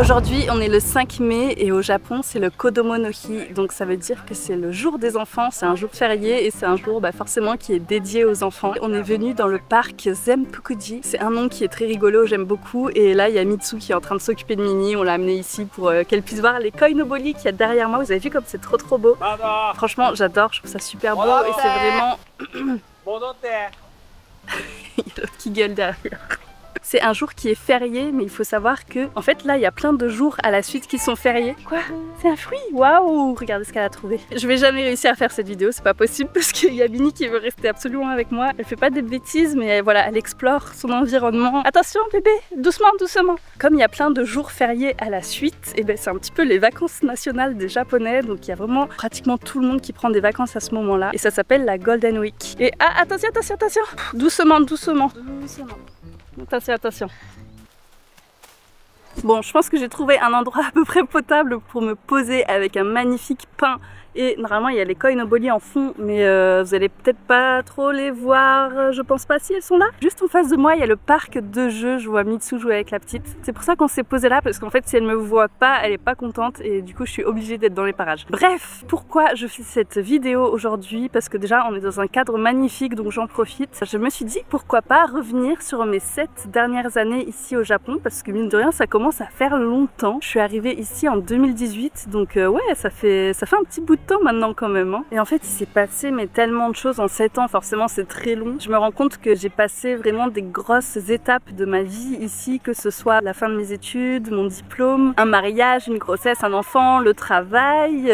Aujourd'hui on est le 5 mai et au Japon c'est le Kodomo no Hi, donc ça veut dire que c'est le jour des enfants, c'est un jour férié et c'est un jour forcément qui est dédié aux enfants. On est venu dans le parc Zenpukuji, c'est un nom qui est très rigolo, j'aime beaucoup, et là il y a Mitsu qui est en train de s'occuper de Mini, on l'a amené ici pour qu'elle puisse voir les koinobori qu'il y a derrière moi. Vous avez vu comme c'est trop beau? Franchement j'adore, je trouve ça super beau et c'est vraiment... Il y a l'autre qui gueule derrière. C'est un jour qui est férié, mais il faut savoir que, en fait, là, il y a plein de jours à la suite qui sont fériés. Quoi? C'est un fruit? Waouh! Regardez ce qu'elle a trouvé. Je vais jamais réussir à faire cette vidéo, c'est pas possible, parce qu'il y a Mini qui veut rester absolument avec moi. Elle fait pas des bêtises, mais voilà, elle explore son environnement. Attention, bébé! Doucement, doucement! Comme il y a plein de jours fériés à la suite, et c'est un petit peu les vacances nationales des Japonais, donc il y a vraiment pratiquement tout le monde qui prend des vacances à ce moment-là. Et ça s'appelle la Golden Week. Et ah, attention, attention, attention! Doucement, doucement! Doucement. Attention, attention. Bon, je pense que j'ai trouvé un endroit à peu près potable pour me poser avec un magnifique pain. Et normalement il y a les koinobori en fond, mais vous allez peut-être pas trop les voir, je pense pas si elles sont là. Juste en face de moi il y a le parc de jeux, je vois Mitsu jouer avec la petite. C'est pour ça qu'on s'est posé là, parce qu'en fait si elle me voit pas, elle est pas contente et du coup je suis obligée d'être dans les parages. Bref, pourquoi je fais cette vidéo aujourd'hui? Parce que déjà on est dans un cadre magnifique, donc j'en profite. Je me suis dit pourquoi pas revenir sur mes 7 dernières années ici au Japon, parce que mine de rien ça commence à faire longtemps. Je suis arrivée ici en 2018, donc ouais ça fait un petit bout de temps maintenant quand même, hein. Et en fait il s'est passé tellement de choses en 7 ans, forcément c'est très long. Je me rends compte que j'ai passé vraiment des grosses étapes de ma vie ici, que ce soit la fin de mes études, mon diplôme, un mariage, une grossesse, un enfant, le travail,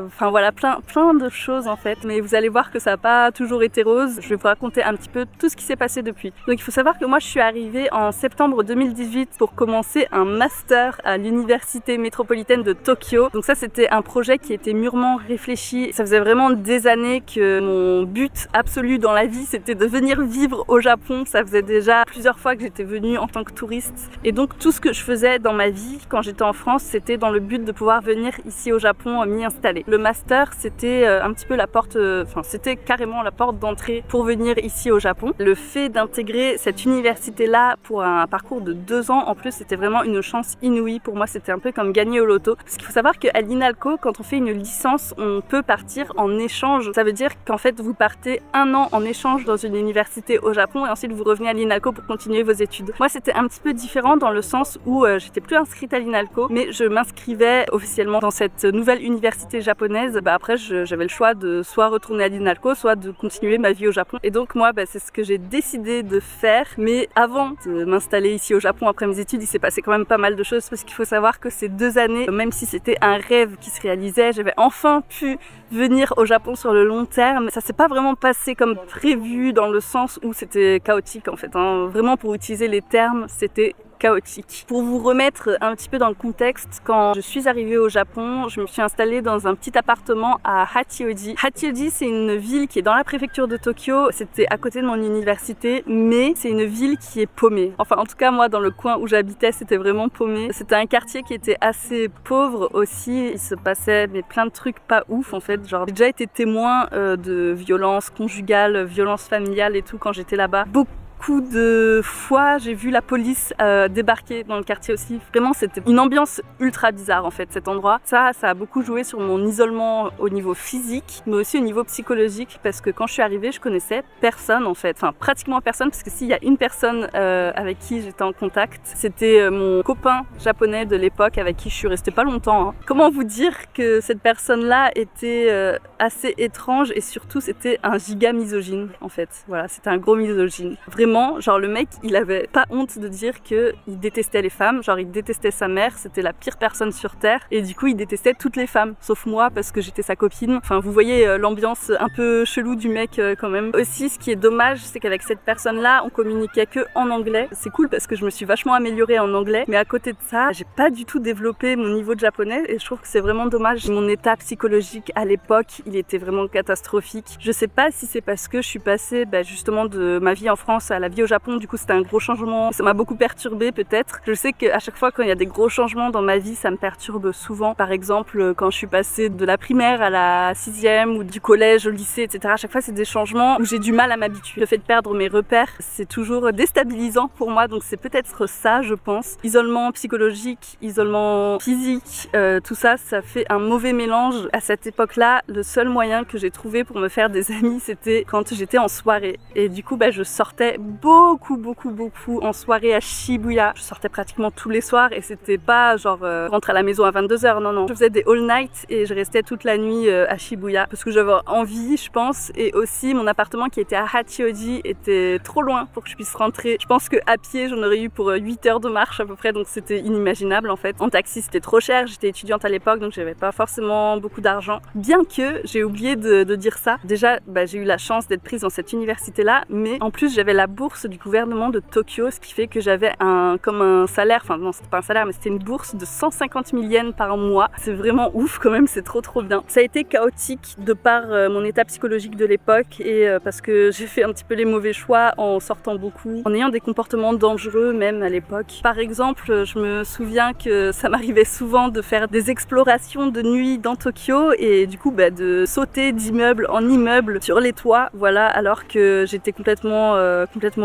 enfin voilà plein de choses en fait. Mais vous allez voir que ça n'a pas toujours été rose. Je vais vous raconter un petit peu tout ce qui s'est passé depuis. Donc il faut savoir que moi je suis arrivée en septembre 2018 pour commencer un master à l'université métropolitaine de Tokyo. Donc ça c'était un projet qui était mûrement réfléchi. Ça faisait vraiment des années que mon but absolu dans la vie c'était de venir vivre au Japon. Ça faisait déjà plusieurs fois que j'étais venue en tant que touriste, et donc tout ce que je faisais dans ma vie quand j'étais en France c'était dans le but de pouvoir venir ici au Japon m'y installer. Le master c'était un petit peu la porte, enfin c'était carrément la porte d'entrée pour venir ici au Japon. Le fait d'intégrer cette université là pour un parcours de 2 ans en plus, c'était vraiment une chance inouïe pour moi. C'était un peu comme gagner au loto, parce qu'il faut savoir qu'à l'INALCO quand on fait une licence on peut partir en échange. Ça veut dire qu'en fait vous partez 1 an en échange dans une université au Japon et ensuite vous revenez à l'INALCO pour continuer vos études. Moi c'était un petit peu différent dans le sens où j'étais plus inscrite à l'INALCO, mais je m'inscrivais officiellement dans cette nouvelle université japonaise. Après j'avais le choix de soit retourner à l'INALCO, soit de continuer ma vie au Japon. Et donc moi c'est ce que j'ai décidé de faire. Mais avant de m'installer ici au Japon après mes études, il s'est passé quand même pas mal de choses, parce qu'il faut savoir que ces 2 années, même si c'était un rêve qui se réalisait, j'avais enfin pu venir au Japon sur le long terme. Ça s'est pas vraiment passé comme prévu, dans le sens où c'était chaotique en fait, hein. Vraiment pour utiliser les termes, c'était chaotique. Pour vous remettre un petit peu dans le contexte, quand je suis arrivée au Japon, je me suis installée dans un petit appartement à Hachioji. Hachioji c'est une ville qui est dans la préfecture de Tokyo, c'était à côté de mon université, mais c'est une ville qui est paumée. Enfin en tout cas moi dans le coin où j'habitais c'était vraiment paumé. C'était un quartier qui était assez pauvre aussi, il se passait plein de trucs pas ouf en fait. Genre j'ai déjà été témoin de violences conjugales, violences familiales et tout quand j'étais là-bas. Beaucoup de fois j'ai vu la police débarquer dans le quartier aussi. Vraiment c'était une ambiance ultra bizarre en fait cet endroit. Ça a beaucoup joué sur mon isolement au niveau physique, mais aussi au niveau psychologique, parce que quand je suis arrivée je connaissais personne en fait, enfin pratiquement personne, parce que s'il y a une personne avec qui j'étais en contact, c'était mon copain japonais de l'époque avec qui je suis restée pas longtemps, hein. Comment vous dire que cette personne là était assez étrange, et surtout c'était un giga misogyne en fait. Voilà, c'était un gros misogyne. Vraiment, genre le mec il avait pas honte de dire que il détestait les femmes, genre il détestait sa mère, c'était la pire personne sur terre, et du coup il détestait toutes les femmes sauf moi parce que j'étais sa copine. Enfin vous voyez l'ambiance un peu chelou du mec quand même. Aussi ce qui est dommage c'est qu'avec cette personne là on communiquait que en anglais. C'est cool parce que je me suis vachement améliorée en anglais, mais à côté de ça j'ai pas du tout développé mon niveau de japonais, et je trouve que c'est vraiment dommage. Mon état psychologique à l'époque il était vraiment catastrophique. Je sais pas si c'est parce que je suis passée justement de ma vie en France à la vie au Japon, du coup c'était un gros changement, ça m'a beaucoup perturbée peut-être. Je sais qu'à chaque fois quand il y a des gros changements dans ma vie, ça me perturbe souvent. Par exemple, quand je suis passée de la primaire à la 6e ou du collège au lycée, etc. À chaque fois c'est des changements où j'ai du mal à m'habituer. Le fait de perdre mes repères, c'est toujours déstabilisant pour moi, donc c'est peut-être ça, je pense. Isolement psychologique, isolement physique, tout ça, ça fait un mauvais mélange. À cette époque-là, le seul moyen que j'ai trouvé pour me faire des amis, c'était quand j'étais en soirée. Et du coup, je sortais beaucoup en soirée à Shibuya. Je sortais pratiquement tous les soirs et c'était pas genre rentre à la maison à 22h, non. Je faisais des all night et je restais toute la nuit à Shibuya parce que j'avais envie, je pense, et aussi mon appartement qui était à Hachioji était trop loin pour que je puisse rentrer. Je pense que à pied, j'en aurais eu pour 8 heures de marche à peu près, donc c'était inimaginable en fait. En taxi, c'était trop cher, j'étais étudiante à l'époque, donc j'avais pas forcément beaucoup d'argent. Bien que j'ai oublié de dire ça. Déjà, j'ai eu la chance d'être prise dans cette université-là, mais en plus j'avais la bourse du gouvernement de Tokyo, ce qui fait que j'avais comme un salaire, enfin non, c'était pas un salaire, mais c'était une bourse de 150 000 yens par mois. C'est vraiment ouf quand même, c'est trop bien. Ça a été chaotique de par mon état psychologique de l'époque et parce que j'ai fait un petit peu les mauvais choix en sortant beaucoup, en ayant des comportements dangereux même à l'époque. Par exemple, je me souviens que ça m'arrivait souvent de faire des explorations de nuit dans Tokyo et du coup de sauter d'immeuble en immeuble sur les toits, voilà, alors que j'étais complètement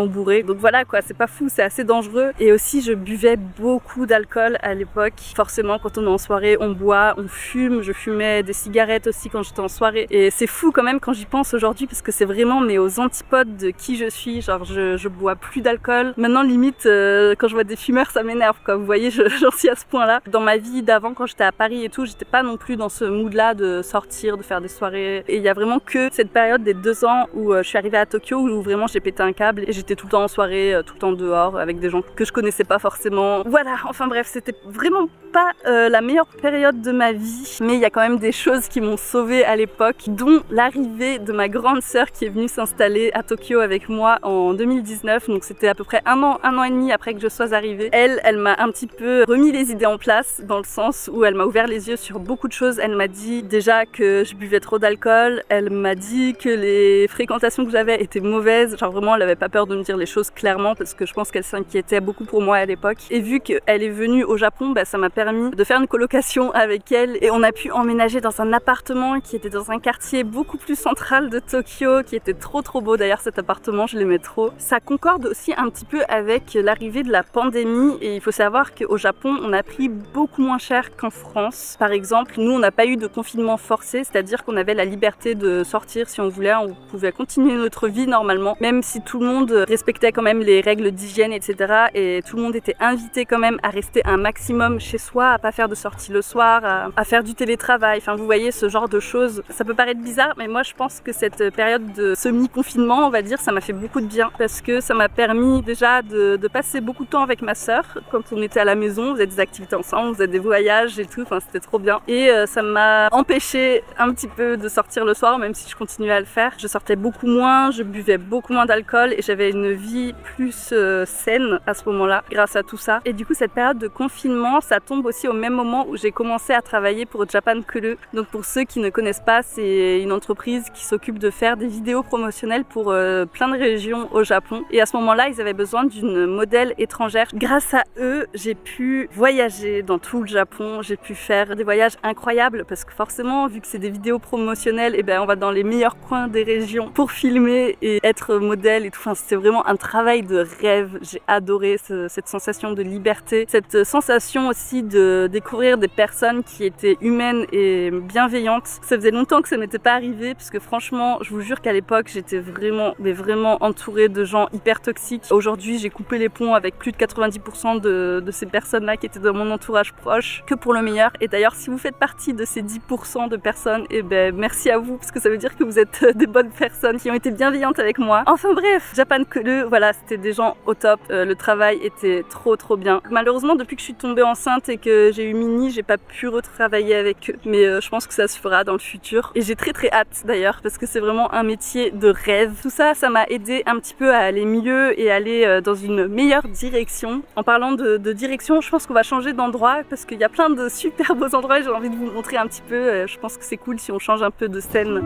bourrée. Donc voilà quoi, c'est pas fou, c'est assez dangereux. Et aussi je buvais beaucoup d'alcool à l'époque. Forcément quand on est en soirée, on boit, on fume, je fumais des cigarettes aussi quand j'étais en soirée. Et c'est fou quand même quand j'y pense aujourd'hui parce que c'est vraiment aux antipodes de qui je suis. Genre je bois plus d'alcool. Maintenant limite quand je vois des fumeurs ça m'énerve quoi. Vous voyez, j'en suis à ce point là. Dans ma vie d'avant quand j'étais à Paris et tout, j'étais pas non plus dans ce mood là de sortir, de faire des soirées. Et il y a vraiment que cette période des 2 ans où je suis arrivée à Tokyo où vraiment j'ai pété un câble et j'étais tout le temps en soirée, tout le temps dehors avec des gens que je connaissais pas forcément. Voilà, enfin bref, c'était vraiment pas la meilleure période de ma vie, mais il y a quand même des choses qui m'ont sauvée à l'époque, dont l'arrivée de ma grande sœur qui est venue s'installer à Tokyo avec moi en 2019, donc c'était à peu près un an et demi après que je sois arrivée. Elle m'a un petit peu remis les idées en place, dans le sens où elle m'a ouvert les yeux sur beaucoup de choses. Elle m'a dit déjà que je buvais trop d'alcool, elle m'a dit que les fréquentations que j'avais étaient mauvaises, genre vraiment elle avait pas peur de me dire les choses clairement parce que je pense qu'elle s'inquiétait beaucoup pour moi à l'époque. Et vu qu'elle est venue au Japon, ça m'a permis de faire une colocation avec elle et on a pu emménager dans un appartement qui était dans un quartier beaucoup plus central de Tokyo, qui était trop beau d'ailleurs. Cet appartement, je l'aimais trop. Ça concorde aussi un petit peu avec l'arrivée de la pandémie et il faut savoir qu'au Japon on a pris beaucoup moins cher qu'en France. Par exemple, nous on n'a pas eu de confinement forcé, c'est-à-dire qu'on avait la liberté de sortir si on voulait, on pouvait continuer notre vie normalement, même si tout le monde respectait quand même les règles d'hygiène, etc. Et tout le monde était invité quand même à rester un maximum chez soi, à pas faire de sorties le soir, à faire du télétravail, enfin vous voyez ce genre de choses. Ça peut paraître bizarre, mais moi je pense que cette période de semi-confinement, on va dire, ça m'a fait beaucoup de bien parce que ça m'a permis déjà de passer beaucoup de temps avec ma sœur. Quand on était à la maison, on faisait des activités ensemble, on faisait des voyages et tout, enfin c'était trop bien. Et ça m'a empêché un petit peu de sortir le soir, même si je continuais à le faire. Je sortais beaucoup moins, je buvais beaucoup moins d'alcool et j'avais une vie plus saine à ce moment-là grâce à tout ça. Et du coup cette période de confinement, ça tombe aussi au même moment où j'ai commencé à travailler pour Japan Kuru. Donc pour ceux qui ne connaissent pas, c'est une entreprise qui s'occupe de faire des vidéos promotionnelles pour plein de régions au Japon. Et à ce moment-là, ils avaient besoin d'une modèle étrangère. Grâce à eux, j'ai pu voyager dans tout le Japon. J'ai pu faire des voyages incroyables parce que forcément, vu que c'est des vidéos promotionnelles, et on va dans les meilleurs coins des régions pour filmer et être modèle et tout. Enfin, c'était vraiment un travail de rêve. J'ai adoré cette sensation de liberté, cette sensation aussi de découvrir des personnes qui étaient humaines et bienveillantes. Ça faisait longtemps que ça m'était pas arrivé parce que franchement, je vous jure qu'à l'époque, j'étais vraiment entourée de gens hyper toxiques. Aujourd'hui, j'ai coupé les ponts avec plus de 90% de ces personnes-là qui étaient dans mon entourage proche, que pour le meilleur. Et d'ailleurs, si vous faites partie de ces 10% de personnes, merci à vous parce que ça veut dire que vous êtes des bonnes personnes qui ont été bienveillantes avec moi. Enfin bref, Japan Kuru, voilà, c'était des gens au top. Le travail était trop bien. Malheureusement, depuis que je suis tombée enceinte et que j'ai eu Mini, j'ai pas pu retravailler avec eux, mais je pense que ça se fera dans le futur. Et j'ai très hâte d'ailleurs parce que c'est vraiment un métier de rêve. Tout ça, ça m'a aidé un petit peu à aller mieux et aller dans une meilleure direction. En parlant de direction, je pense qu'on va changer d'endroit parce qu'il y a plein de super beaux endroits et j'ai envie de vous montrer un petit peu. Je pense que c'est cool si puis on change un peu de scène.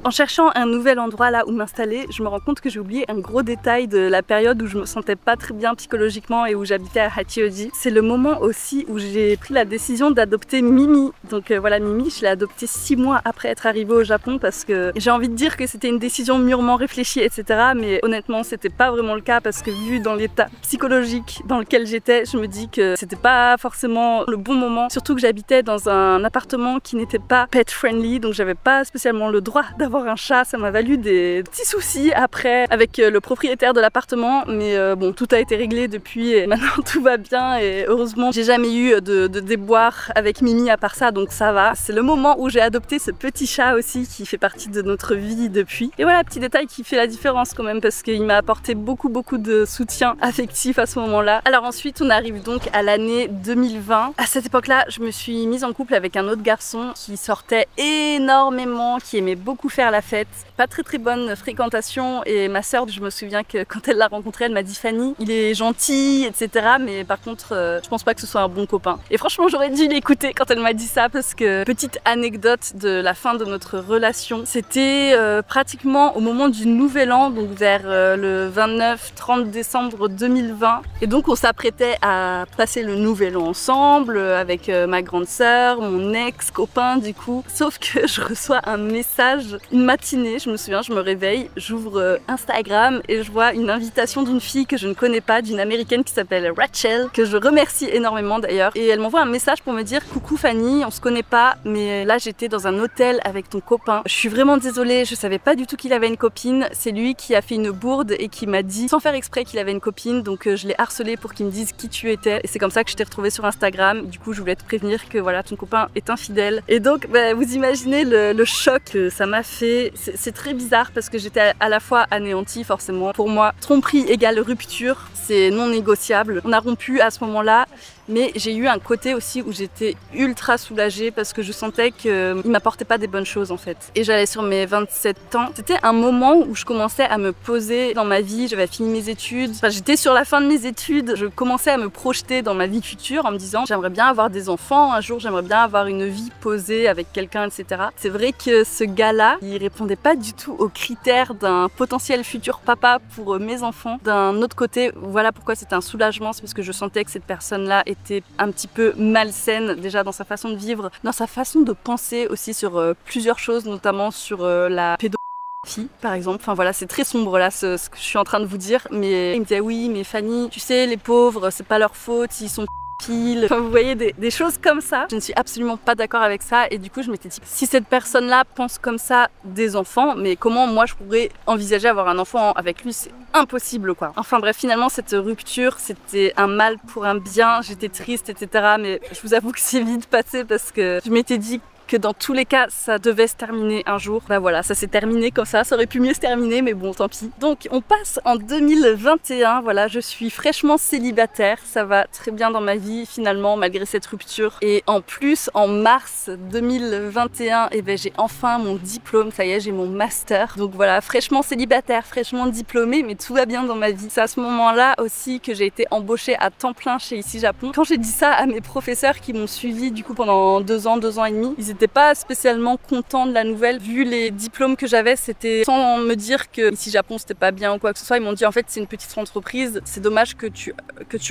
En cherchant un nouvel endroit là où m'installer, je me rends compte que j'ai oublié un gros détail de la période où je me sentais pas très bien psychologiquement et où j'habitais à Hachioji. C'est le moment aussi où j'ai pris la décision d'adopter Mimi. Donc voilà, Mimi, je l'ai adoptée 6 mois après être arrivée au Japon parce que j'ai envie de dire que c'était une décision mûrement réfléchie, etc. Mais honnêtement, c'était pas vraiment le cas parce que vu dans l'état psychologique dans lequel j'étais, je me dis que c'était pas forcément le bon moment. Surtout que j'habitais dans un appartement qui n'était pas pet friendly, donc j'avais pas spécialement le droit d'avoir un chat. Ça m'a valu des petits soucis après avec le propriétaire de l'appartement, mais bon, tout a été réglé depuis et maintenant tout va bien et heureusement j'ai jamais eu de déboire avec Mimi à part ça, donc ça va. C'est le moment où j'ai adopté ce petit chat aussi qui fait partie de notre vie depuis. Et voilà, petit détail qui fait la différence quand même parce qu'il m'a apporté beaucoup de soutien affectif à ce moment-là. Alors ensuite on arrive donc à l'année 2020. À cette époque-là, je me suis mise en couple avec un autre garçon qui sortait énormément, qui aimait beaucoup faire la fête. Pas très bonne fréquentation et ma sœur, je me souviens que quand elle l'a rencontré, elle m'a dit Fanny, il est gentil, etc. Mais par contre, je pense pas que ce soit un bon copain. Et franchement, j'aurais dû l'écouter quand elle m'a dit ça parce que, petite anecdote de la fin de notre relation, c'était pratiquement au moment du Nouvel An, donc vers le 29-30 décembre 2020. Et donc on s'apprêtait à passer le Nouvel An ensemble avec ma grande sœur, mon ex-copain du coup. Sauf que je reçois un message une matinée, je me souviens, je me réveille, j'ouvre Instagram et je vois une invitation d'une fille que je ne connais pas, d'une américaine qui s'appelle Rachel, que je remercie énormément d'ailleurs. Et elle m'envoie un message pour me dire coucou Fanny, on se connaît pas, mais là j'étais dans un hôtel avec ton copain. Je suis vraiment désolée, je savais pas du tout qu'il avait une copine. C'est lui qui a fait une bourde et qui m'a dit sans faire exprès qu'il avait une copine, donc je l'ai harcelé pour qu'il me dise qui tu étais. Et c'est comme ça que je t'ai retrouvée sur Instagram. Du coup, je voulais te prévenir que voilà, ton copain est infidèle. Et donc, bah, vous imaginez le choc que ça m'a fait. C'est très bizarre parce que j'étais à la fois anéantie forcément. Pour moi, tromperie égale rupture, c'est non négociable. On a rompu à ce moment-là. Mais j'ai eu un côté aussi où j'étais ultra soulagée parce que je sentais qu'il m'apportait pas des bonnes choses en fait. Et j'allais sur mes 27 ans. C'était un moment où je commençais à me poser dans ma vie, j'avais fini mes études. Enfin, j'étais sur la fin de mes études, je commençais à me projeter dans ma vie future en me disant j'aimerais bien avoir des enfants, un jour j'aimerais bien avoir une vie posée avec quelqu'un, etc. C'est vrai que ce gars-là, il répondait pas du tout aux critères d'un potentiel futur papa pour mes enfants. D'un autre côté, voilà pourquoi c'était un soulagement, c'est parce que je sentais que cette personne-là était un petit peu malsaine déjà dans sa façon de vivre, dans sa façon de penser aussi sur plusieurs choses, notamment sur la pédophilie par exemple. Enfin voilà, c'est très sombre là ce que je suis en train de vous dire, mais il me disait oui mais Fanny, tu sais les pauvres c'est pas leur faute, ils sont pile. Enfin, vous voyez des choses comme ça. Je ne suis absolument pas d'accord avec ça et du coup je m'étais dit si cette personne-là pense comme ça des enfants, mais comment moi je pourrais envisager avoir un enfant avec lui, c'est impossible quoi. Enfin bref, finalement cette rupture c'était un mal pour un bien, j'étais triste etc. Mais je vous avoue que c'est vite passé parce que je m'étais dit que dans tous les cas ça devait se terminer un jour. Bah voilà, ça s'est terminé comme ça aurait pu mieux se terminer mais bon tant pis. Donc on passe en 2021, voilà, je suis fraîchement célibataire, ça va très bien dans ma vie finalement malgré cette rupture. Et en plus en mars 2021, et ben j'ai enfin mon diplôme, ça y est j'ai mon master. Donc voilà, fraîchement célibataire, fraîchement diplômée, mais tout va bien dans ma vie. C'est à ce moment-là aussi que j'ai été embauchée à temps plein chez Ici Japon. Quand j'ai dit ça à mes professeurs qui m'ont suivi du coup pendant 2 ans et demi, ils étaient pas spécialement contents de la nouvelle. Vu les diplômes que j'avais, c'était sans me dire que Ici Japon c'était pas bien ou quoi que ce soit. Ils m'ont dit en fait c'est une petite entreprise, c'est dommage que tu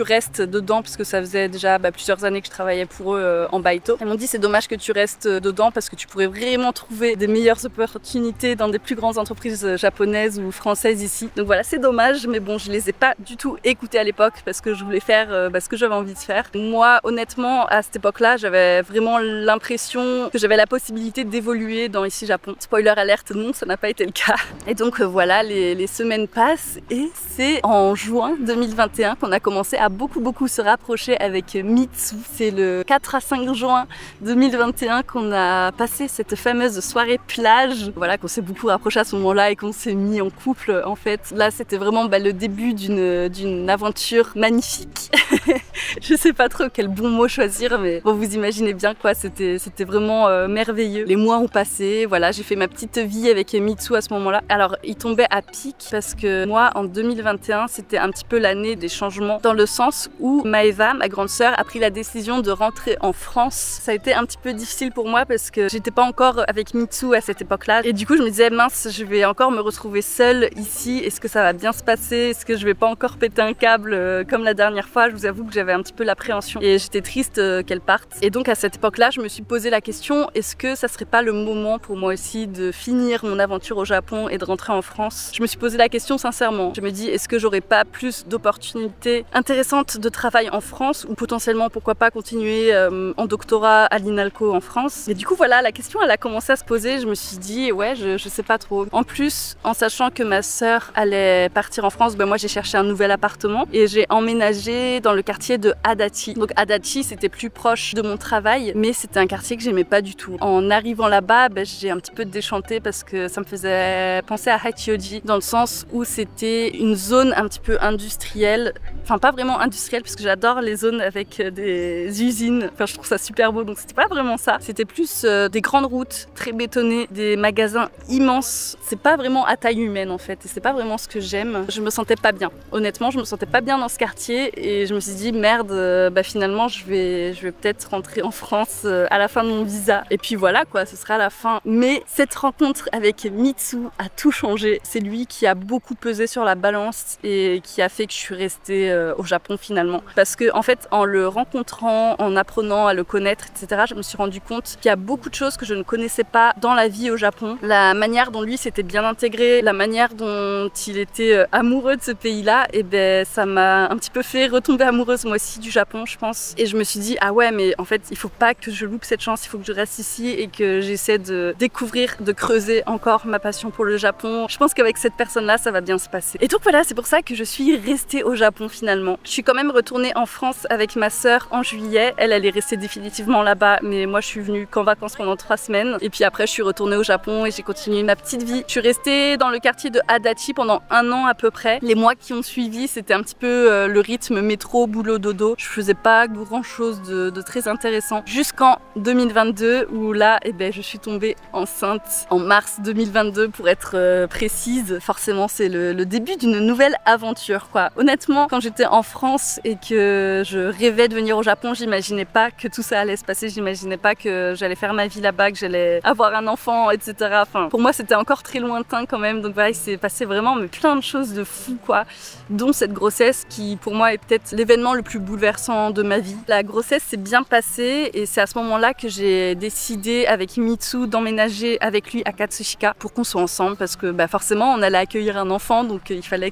restes dedans parce que ça faisait déjà plusieurs années que je travaillais pour eux en baito. Ils m'ont dit c'est dommage que tu restes dedans parce que tu pourrais vraiment trouver des meilleures opportunités dans des plus grandes entreprises japonaises ou françaises ici. Donc voilà, c'est dommage, mais bon, je les ai pas du tout écoutés à l'époque parce que je voulais faire ce que j'avais envie de faire. Moi, honnêtement, à cette époque-là, j'avais vraiment l'impression que j'avais la possibilité d'évoluer dans Ici Japon. Spoiler alerte, non, ça n'a pas été le cas. Et donc voilà, les semaines passent et c'est en juin 2021 qu'on a commencé à beaucoup se rapprocher avec Mitsu. C'est le 4 à 5 juin 2021 qu'on a passé cette fameuse soirée plage. Voilà, qu'on s'est beaucoup rapproché à ce moment-là et qu'on s'est mis en couple en fait. Là, c'était vraiment le début d'une aventure magnifique. Je sais pas trop quel bon mot choisir, mais bon, vous imaginez bien quoi, c'était vraiment merveilleux. Les mois ont passé, voilà, j'ai fait ma petite vie avec Mitsu à ce moment-là. Alors, il tombait à pic parce que moi, en 2021, c'était un petit peu l'année des changements dans le sens où Maeva, ma grande sœur, a pris la décision de rentrer en France. Ça a été un petit peu difficile pour moi parce que j'étais pas encore avec Mitsu à cette époque-là. Et du coup, je me disais, mince, je vais encore me retrouver seule ici. Est-ce que ça va bien se passer? Est-ce que je vais pas encore péter un câble comme la dernière fois? Je vous avoue que j'avais un petit peu l'appréhension et j'étais triste qu'elle parte. Et donc à cette époque-là, je me suis posé la question, est-ce que ça serait pas le moment pour moi aussi de finir mon aventure au Japon et de rentrer en France? Je me suis posé la question sincèrement. Je me dis, est-ce que j'aurais pas plus d'opportunités intéressantes de travail en France ou potentiellement pourquoi pas continuer en doctorat à l'INALCO en France? Et du coup voilà, la question elle a commencé à se poser. Je me suis dit ouais, je sais pas trop. En plus, en sachant que ma sœur allait partir en France, ben moi j'ai cherché un nouvel appartement et j'ai emménagé dans le quartier de Adachi. Donc Adachi c'était plus proche de mon travail, mais c'était un quartier que j'aimais pas du tout. En arrivant là-bas, ben, j'ai un petit peu déchanté parce que ça me faisait penser à Hachioji dans le sens où c'était une zone un petit peu industrielle, enfin pas vraiment industrielle parce que j'adore les zones avec des usines, enfin je trouve ça super beau, donc c'était pas vraiment ça. C'était plus des grandes routes très bétonnées, des magasins immenses. C'est pas vraiment à taille humaine en fait et c'est pas vraiment ce que j'aime. Je me sentais pas bien, honnêtement je me sentais pas bien dans ce quartier et je me suis dit merde, bah finalement je vais peut-être rentrer en France à la fin de mon visa et puis voilà quoi, ce sera la fin. Mais cette rencontre avec Mitsu a tout changé. C'est lui qui a beaucoup pesé sur la balance et qui a fait que je suis restée au Japon finalement. Parce que en fait en le rencontrant, en apprenant à le connaître, etc., je me suis rendu compte qu'il y a beaucoup de choses que je ne connaissais pas dans la vie au Japon. La manière dont lui s'était bien intégré, la manière dont il était amoureux de ce pays-là, et ben ça m'a un petit peu fait retomber amoureuse moi aussi du Japon, je pense. Et je me suis dit ah ouais mais en fait il faut pas que je loupe cette chance, il faut que je reste ici et que j'essaie de découvrir, de creuser encore ma passion pour le Japon. Je pense qu'avec cette personne-là ça va bien se passer. Et donc voilà, c'est pour ça que je suis restée au Japon finalement. Je suis quand même retournée en France avec ma sœur en juillet. Elle est restée définitivement là-bas, mais moi je suis venue qu'en vacances pendant 3 semaines. Et puis après je suis retournée au Japon et j'ai continué ma petite vie. Je suis restée dans le quartier de Adachi pendant 1 an à peu près. Les mois qui ont suivi, c'était un petit peu le rythme métro, boulot, dodo. Je faisais pas grand chose de très intéressant jusqu'en 2022 où là, eh ben, je suis tombée enceinte en mars 2022 pour être précise. Forcément, c'est le début d'une nouvelle aventure, quoi. Honnêtement, quand j'étais en France et que je rêvais de venir au Japon, j'imaginais pas que tout ça allait se passer. J'imaginais pas que j'allais faire ma vie là-bas, que j'allais avoir un enfant, etc. Enfin, pour moi, c'était encore très lointain quand même. Donc voilà, il s'est passé vraiment mais plein de choses de fou, quoi. Dont cette grossesse qui, pour moi, est peut-être l'événement le plus bouleversant de ma vie. La grossesse s'est bien passée et c'est à ce moment-là que j'ai décidé avec Mitsu d'emménager avec lui à Katsushika pour qu'on soit ensemble parce que bah, forcément on allait accueillir un enfant donc il fallait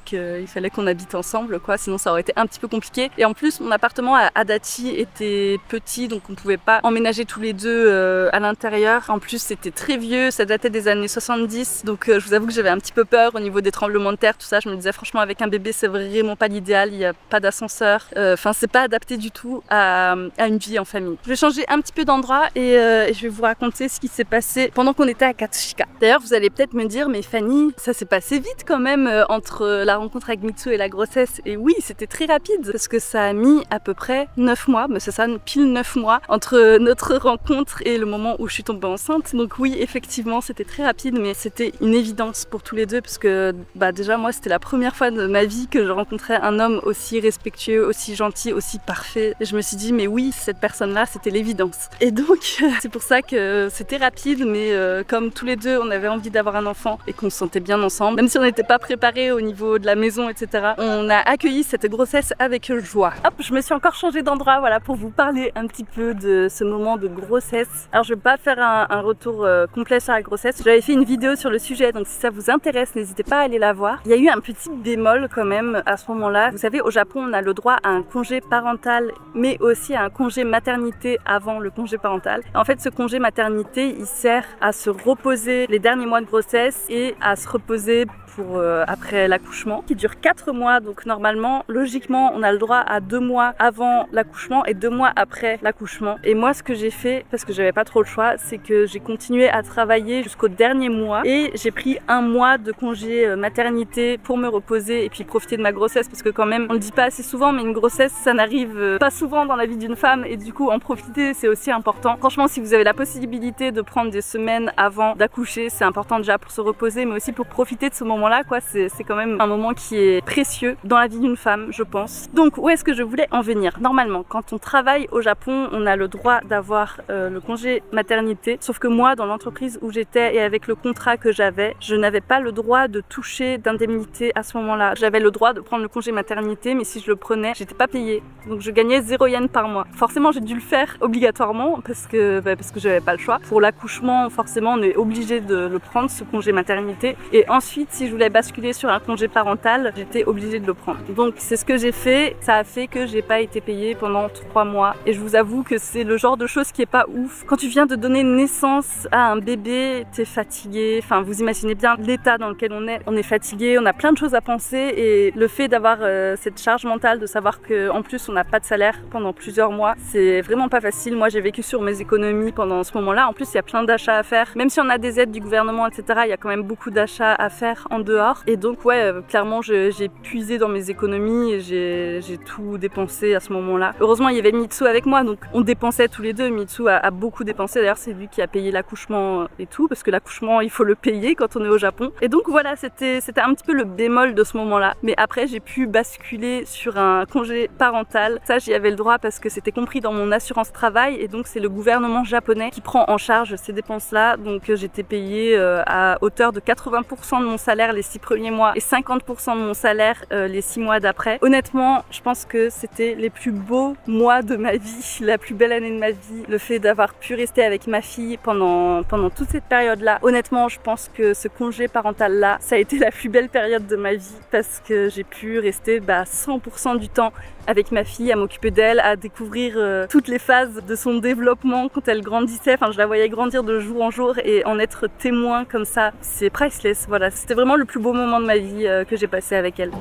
qu'on habite ensemble quoi, sinon ça aurait été un petit peu compliqué. Et en plus mon appartement à Adachi était petit donc on pouvait pas emménager tous les deux à l'intérieur. En plus c'était très vieux, ça datait des années 70 donc je vous avoue que j'avais un petit peu peur au niveau des tremblements de terre, tout ça. Je me disais franchement avec un bébé c'est vraiment pas l'idéal, il n'y a pas d'ascenseur, enfin c'est pas adapté du tout à une vie en famille. Je vais changer un petit peu d'endroit et je vais vous raconter ce qui s'est passé pendant qu'on était à Katsushika. D'ailleurs vous allez peut-être me dire mais Fanny ça s'est passé vite quand même entre la rencontre avec Mitsu et la grossesse. Et oui c'était très rapide parce que ça a mis à peu près 9 mois, mais c'est ça, pile 9 mois entre notre rencontre et le moment où je suis tombée enceinte. Donc oui effectivement c'était très rapide mais c'était une évidence pour tous les deux parce que bah, déjà moi c'était la première fois de ma vie que je rencontrais un homme aussi respectueux, aussi gentil, aussi parfait. Et je me suis dit mais oui cette personne là c'était l'évidence. Et donc c'est pour ça que c'était rapide mais comme tous les deux on avait envie d'avoir un enfant et qu'on se sentait bien ensemble, même si on n'était pas préparés au niveau de la maison etc. On a accueilli cette grossesse avec joie. Hop, je me suis encore changé d'endroit voilà pour vous parler un petit peu de ce moment de grossesse. Alors je vais pas faire un retour complet sur la grossesse. J'avais fait une vidéo sur le sujet donc si ça vous intéresse n'hésitez pas à aller la voir. Il y a eu un petit bémol quand même à ce moment-là. Vous savez au Japon on a le droit à un congé parental mais aussi à un congé maternité avant le congé parental. En fait ce congé maternité il sert à se reposer les derniers mois de grossesse et à se reposer pour après l'accouchement qui dure 4 mois donc normalement logiquement on a le droit à 2 mois avant l'accouchement et 2 mois après l'accouchement. Et moi ce que j'ai fait parce que j'avais pas trop le choix c'est que j'ai continué à travailler jusqu'au dernier mois et j'ai pris 1 mois de congé maternité pour me reposer et puis profiter de ma grossesse parce que quand même on le dit pas assez souvent mais une grossesse, ça n'arrive pas souvent dans la vie d'une femme et du coup en profiter c'est aussi important. Franchement, si vous avez la possibilité de prendre des semaines avant d'accoucher, c'est important déjà pour se reposer mais aussi pour profiter de ce moment-là quoi. C'est quand même un moment qui est précieux dans la vie d'une femme, je pense. Donc où est-ce que je voulais en venir? Normalement, quand on travaille au Japon, on a le droit d'avoir le congé maternité, sauf que moi, dans l'entreprise où j'étais et avec le contrat que j'avais, je n'avais pas le droit de toucher d'indemnité à ce moment-là. J'avais le droit de prendre le congé maternité, mais si je le prenais, j'étais pas payée. Donc je gagnais 0 yen par mois. Forcément, j'ai dû le faire obligatoirement parce que j'avais pas le choix. Pour l'accouchement, forcément, on est obligé de le prendre, ce congé maternité. Et ensuite, si je voulais basculer sur un congé parental, j'étais obligée de le prendre. Donc c'est ce que j'ai fait. Ça a fait que j'ai pas été payée pendant 3 mois. Et je vous avoue que c'est le genre de chose qui est pas ouf. Quand tu viens de donner naissance à un bébé, t'es fatigué. Enfin, vous imaginez bien l'état dans lequel on est. On est fatigué, on a plein de choses à penser et le fait d'avoir cette charge mentale, de savoir qu'en plus on n'a pas de salaire pendant plusieurs mois, c'est vraiment pas facile. Moi j'ai vécu sur mes économies pendant ce moment-là. En plus il y a plein d'achats à faire. Même si on a des aides du gouvernement, etc., il y a quand même beaucoup d'achats à faire en dehors. Et donc ouais, clairement j'ai puisé dans mes économies et j'ai tout dépensé à ce moment-là. Heureusement il y avait Mitsu avec moi, donc on dépensait tous les deux. Mitsu a beaucoup dépensé, d'ailleurs c'est lui qui a payé l'accouchement et tout, parce que l'accouchement il faut le payer quand on est au Japon. Et donc voilà, c'était un petit peu le bémol de ce moment-là. Mais après j'ai pu basculer sur un congé parental. Ça j'y avais le droit parce que c'était compris dans mon assurance travail et donc c'est le gouvernement japonais qui prend en charge ces dépenses-là. Donc j'étais payée à hauteur de 80% de mon salaire les 6 premiers mois et 50% de mon salaire les 6 mois d'après. Honnêtement, je pense que c'était les plus beaux mois de ma vie, la plus belle année de ma vie. Le fait d'avoir pu rester avec ma fille pendant toute cette période-là. Honnêtement, je pense que ce congé parental-là, ça a été la plus belle période de ma vie parce que j'ai pu rester 100% du temps avec ma fille, à m'occuper d'elle, à découvrir toutes les phases de son développement quand elle grandissait. Enfin, je la voyais grandir de jour en jour et en être témoin comme ça, c'est priceless. Voilà, c'était vraiment le plus beau moment de ma vie que j'ai passé avec elle.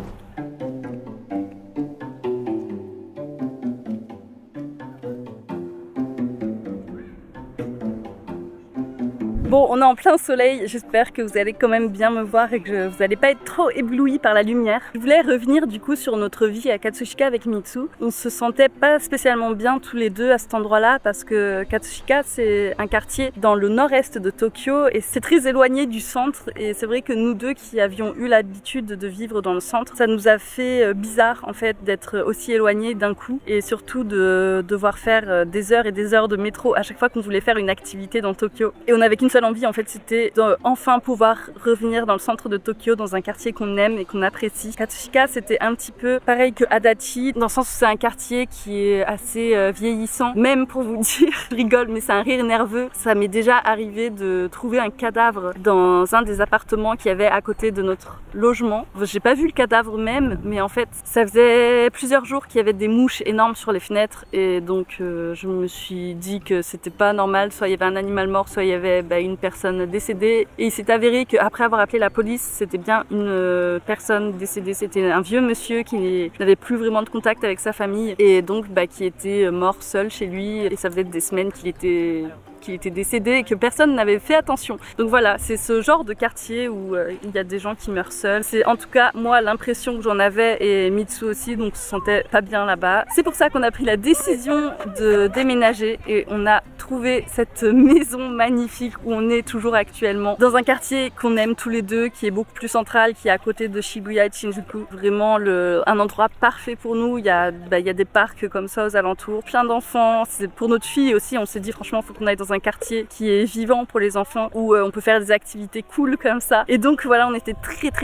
Bon, on est en plein soleil, j'espère que vous allez quand même bien me voir et que vous n'allez pas être trop éblouis par la lumière. Je voulais revenir du coup sur notre vie à Katsushika avec Mitsu. On se sentait pas spécialement bien tous les deux à cet endroit-là parce que Katsushika c'est un quartier dans le nord-est de Tokyo et c'est très éloigné du centre et c'est vrai que nous deux qui avions eu l'habitude de vivre dans le centre, ça nous a fait bizarre en fait d'être aussi éloignés d'un coup et surtout de devoir faire des heures et des heures de métro à chaque fois qu'on voulait faire une activité dans Tokyo. Et on avait qu'une seule envie en fait, c'était enfin pouvoir revenir dans le centre de Tokyo, dans un quartier qu'on aime et qu'on apprécie. Katsushika c'était un petit peu pareil que Adachi, dans le sens où c'est un quartier qui est assez vieillissant. Même pour vous dire, je rigole mais c'est un rire nerveux, ça m'est déjà arrivé de trouver un cadavre dans un des appartements qu'il y avait à côté de notre logement. J'ai pas vu le cadavre même, mais en fait ça faisait plusieurs jours qu'il y avait des mouches énormes sur les fenêtres et donc je me suis dit que c'était pas normal, soit il y avait un animal mort, soit il y avait une personne décédée et il s'est avéré qu'après avoir appelé la police, c'était bien une personne décédée, c'était un vieux monsieur qui n'avait plus vraiment de contact avec sa famille et donc qui était mort seul chez lui et ça faisait des semaines qu'il était décédé et que personne n'avait fait attention. Donc voilà, c'est ce genre de quartier où il y a des gens qui meurent seuls. C'est en tout cas moi l'impression que j'en avais et Mitsu aussi, donc on se sentait pas bien là-bas. C'est pour ça qu'on a pris la décision de déménager et on a trouvé cette maison magnifique où on est toujours actuellement, dans un quartier qu'on aime tous les deux, qui est beaucoup plus central, qui est à côté de Shibuya et Shinjuku. Vraiment un endroit parfait pour nous. Il y a des parcs comme ça aux alentours, plein d'enfants. C'est pour notre fille aussi, on s'est dit franchement faut qu'on aille dans un quartier qui est vivant pour les enfants où on peut faire des activités cool comme ça. Et donc voilà, on était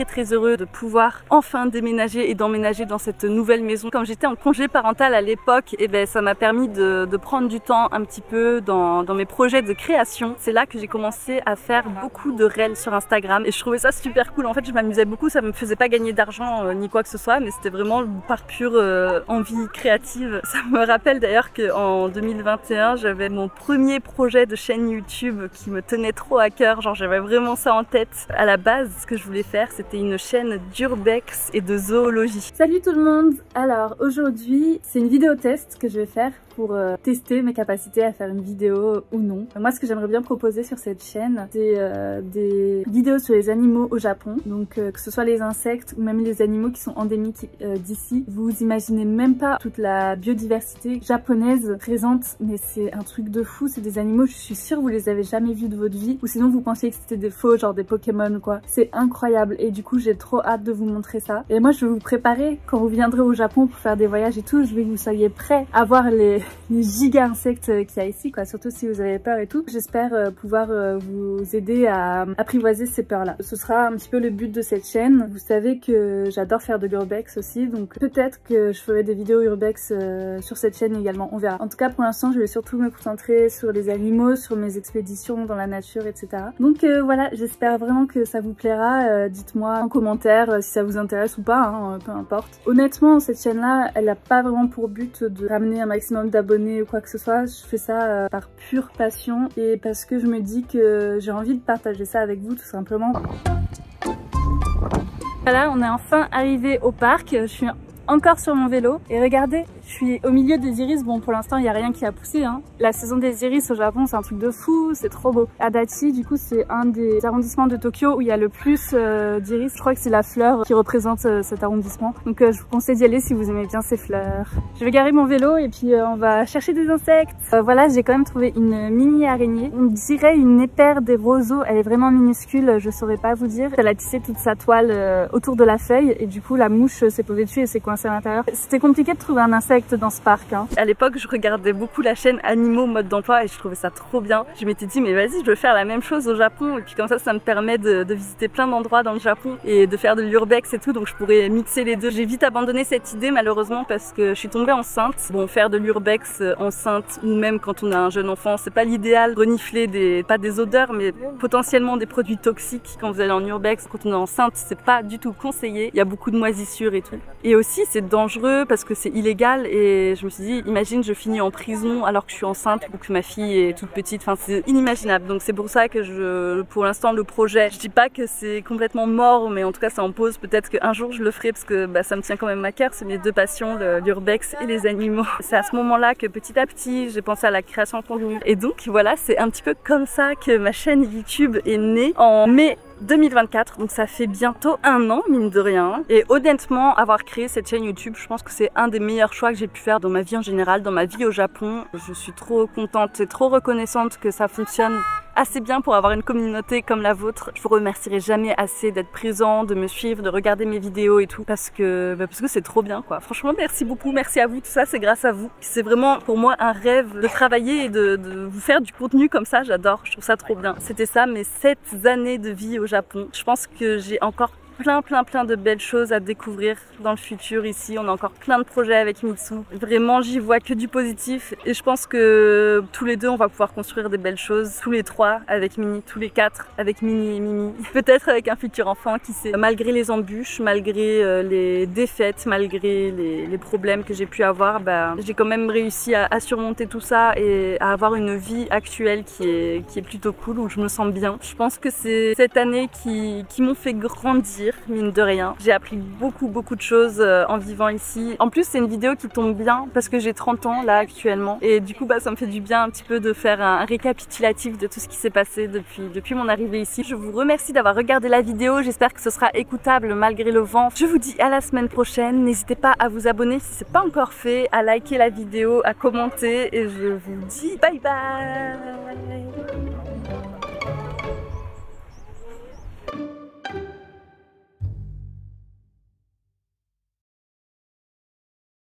très heureux de pouvoir enfin déménager et d'emménager dans cette nouvelle maison. Comme j'étais en congé parental à l'époque, et ça m'a permis de prendre du temps un petit peu dans mes projets de création. C'est là que j'ai commencé à faire beaucoup de réels sur Instagram et je trouvais ça super cool. En fait, je m'amusais beaucoup, ça me faisait pas gagner d'argent ni quoi que ce soit, mais c'était vraiment par pure envie créative. Ça me rappelle d'ailleurs qu'en 2021, j'avais mon premier projet de chaîne YouTube qui me tenait trop à cœur, genre j'avais vraiment ça en tête. À la base, ce que je voulais faire, c'était une chaîne d'urbex et de zoologie. Salut tout le monde! Alors aujourd'hui, c'est une vidéo test que je vais faire pour tester mes capacités à faire une vidéo ou non. Moi ce que j'aimerais bien proposer sur cette chaîne, c'est des vidéos sur les animaux au Japon, donc que ce soit les insectes ou même les animaux qui sont endémiques d'ici. Vous imaginez même pas toute la biodiversité japonaise présente, mais c'est un truc de fou. C'est des animaux, je suis sûre vous les avez jamais vus de votre vie, ou sinon vous pensiez que c'était des faux, genre des Pokémon quoi. C'est incroyable et du coup j'ai trop hâte de vous montrer ça. Et moi je vais vous préparer quand vous viendrez au Japon pour faire des voyages et tout, je veux que vous soyez prêts à voir les giga insectes qu'il y a ici quoi, surtout si vous avez peur et tout. J'espère pouvoir vous aider à apprivoiser ces peurs là. Ce sera un petit peu le but de cette chaîne. Vous savez que j'adore faire de l'urbex aussi, donc peut-être que je ferai des vidéos urbex sur cette chaîne également, on verra. En tout cas pour l'instant je vais surtout me concentrer sur les animaux, sur mes expéditions dans la nature, etc. Donc voilà, j'espère vraiment que ça vous plaira. Dites-moi en commentaire si ça vous intéresse ou pas, hein, peu importe. Honnêtement cette chaîne là elle n'a pas vraiment pour but de ramener un maximum d'abonnés ou quoi que ce soit. Je fais ça par pure passion et parce que je me dis que j'ai envie de partager ça avec vous tout simplement. Voilà, on est enfin arrivé au parc. Je suis encore sur mon vélo et regardez, je suis au milieu des iris. Bon, pour l'instant il n'y a rien qui a poussé hein. La saison des iris au Japon c'est un truc de fou, c'est trop beau. Adachi du coup c'est un des arrondissements de Tokyo où il y a le plus d'iris. Je crois que c'est la fleur qui représente cet arrondissement, donc je vous conseille d'y aller si vous aimez bien ces fleurs. Je vais garer mon vélo et puis on va chercher des insectes. Voilà, j'ai quand même trouvé une mini araignée, on dirait une épère des roseaux. Elle est vraiment minuscule, je saurais pas vous dire. Elle a tissé toute sa toile autour de la feuille et du coup la mouche s'est posée dessus et s'est coincée à l'intérieur. C'était compliqué de trouver un insecte dans ce parc hein. À l'époque je regardais beaucoup la chaîne Animaux mode d'emploi et je trouvais ça trop bien. Je m'étais dit mais vas-y je veux faire la même chose au Japon et puis comme ça me permet de visiter plein d'endroits dans le Japon et de faire de l'urbex et tout, donc je pourrais mixer les deux. J'ai vite abandonné cette idée malheureusement parce que je suis tombée enceinte. Bon, faire de l'urbex enceinte ou même quand on a un jeune enfant c'est pas l'idéal. Renifler pas des odeurs mais potentiellement des produits toxiques quand vous allez en urbex, quand on est enceinte c'est pas du tout conseillé. Il y a beaucoup de moisissures et tout. Et aussi c'est dangereux parce que c'est illégal et je me suis dit imagine je finis en prison alors que je suis enceinte ou que ma fille est toute petite, enfin c'est inimaginable. Donc c'est pour ça que pour l'instant le projet, je dis pas que c'est complètement mort mais en tout cas c'est en pause. Peut-être qu'un jour je le ferai parce que ça me tient quand même à cœur, c'est mes deux passions, l'urbex et les animaux. C'est à ce moment là que petit à petit j'ai pensé à la création de contenu et donc voilà, c'est un petit peu comme ça que ma chaîne YouTube est née en mai 2024, donc ça fait bientôt un an mine de rien. Et honnêtement avoir créé cette chaîne YouTube, je pense que c'est un des meilleurs choix que j'ai pu faire dans ma vie en général, dans ma vie au Japon. Je suis trop contente et trop reconnaissante que ça fonctionne assez bien pour avoir une communauté comme la vôtre. Je vous remercierai jamais assez d'être présent, de me suivre, de regarder mes vidéos et tout parce que c'est trop bien quoi. Franchement merci beaucoup, merci à vous, tout ça c'est grâce à vous. C'est vraiment pour moi un rêve de travailler et de vous faire du contenu comme ça, j'adore, je trouve ça trop bien. C'était ça mes 7 années de vie au Japon. Je pense que j'ai encore plein de belles choses à découvrir dans le futur ici. On a encore plein de projets avec Mitsu. Vraiment, j'y vois que du positif et je pense que tous les deux, on va pouvoir construire des belles choses. Tous les 3 avec Mini, tous les 4 avec Mini et Mimi. Peut-être avec un futur enfant, qui sait. Malgré les embûches, malgré les défaites, malgré les problèmes que j'ai pu avoir, j'ai quand même réussi à surmonter tout ça et à avoir une vie actuelle qui est plutôt cool, où je me sens bien. Je pense que c'est cette année qui m'ont fait grandir, mine de rien. J'ai appris beaucoup de choses en vivant ici. En plus c'est une vidéo qui tombe bien parce que j'ai 30 ans là actuellement et du coup ça me fait du bien un petit peu de faire un récapitulatif de tout ce qui s'est passé depuis mon arrivée ici. Je vous remercie d'avoir regardé la vidéo, j'espère que ce sera écoutable malgré le vent. Je vous dis à la semaine prochaine, n'hésitez pas à vous abonner si c'est pas encore fait, à liker la vidéo, à commenter et je vous dis bye bye.